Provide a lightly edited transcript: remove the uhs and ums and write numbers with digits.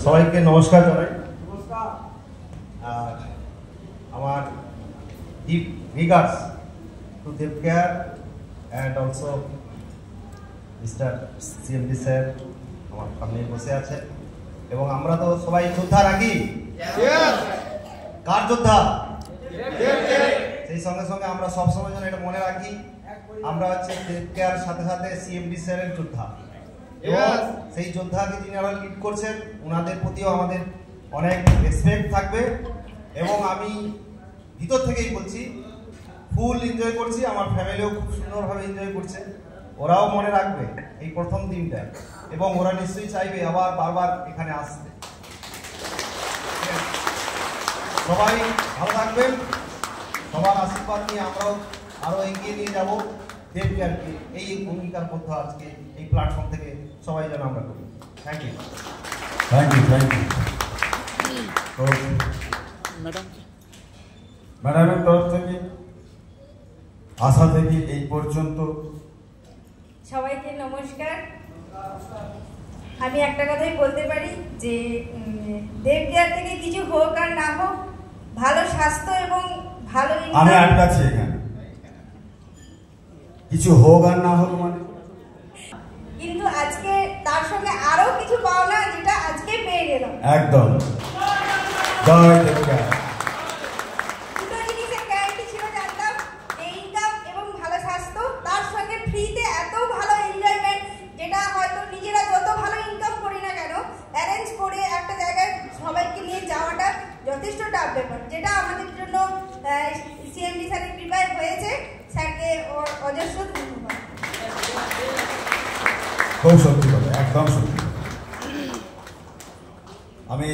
সবাইকে নমস্কার জানাই। আর আমার deep regards to Devcare and also Mr. CMD sir আমার সামনে বসে আছে এবং আমরা তো সবাই যোদ্ধা নাকি? কার যোদ্ধা? সেই সঙ্গে সঙ্গে আমরা সবসময় যেন এটা মনে রাখি আমরা হচ্ছে দেবকেয়ার সাথে সাথে সিএমডি স্যারের যোদ্ধা এবং সেই যোদ্ধাকে যিনারা লিড করছেন ওনাদের প্রতিও আমাদের অনেক রেসপেক্ট থাকবে এবং আমি ভিতর থেকেই বলছি ফুল এনজয় করছি, আমার ফ্যামিলিও খুব সুন্দরভাবে এনজয় করছে, ওরাও মনে রাখবে এই প্রথম দিনটা এবং ওরা নিশ্চয়ই চাইবে আবার বারবার এখানে আসতে। সবাই ভালো থাকবেন, সবার আশীর্বাদ নিয়ে আমরাও আরো এগিয়ে নিয়ে যাব দেবকেয়ারকে এই ভূমিকার মধ্যে আজকে এই প্ল্যাটফর্ম থেকে সবাই যেন আমরা করি। Thank you thank you thank you. তো ম্যাডামের তরফ থেকে আশা থেকে এই পর্যন্ত সবাইকে নমস্কার। আমি একটা কথাই বলতে পারি যে দেবকেয়ার থেকে কিছু হোক আর না হোক ভালো স্বাস্থ্য এবং ভালো আমি আটকাচ্ছি এখানে, কিছু হোক আর না হোক মানে কিন্তু আজকে তার সঙ্গে আরো কিছু পাওনা যেটা আজকে পেয়ে গেলাম। একদম জয় দেবকেয়ার। দুটো জিনিসের গ্যারান্টি ছিল জানতাম, ইনকাম এবং ভালো স্বাস্থ্য, তার সঙ্গে ফ্রিতে এত ভালো এনজয়মেন্ট যেটা হয়তো নিজেরা যত ভালো ইনকাম করি না কেন অ্যারেঞ্জ করে একটা জায়গায় সবাইকে নিয়ে যাওয়াটা যথেষ্ট টাফ ব্যাপার, যেটা আমাদের জন্য সিএমডি স্যারের কৃপায় হয়েছে। স্যারকে অজস্র ধন্যবাদ। খুব সত্যি কথা, একদম সত্যি। আমি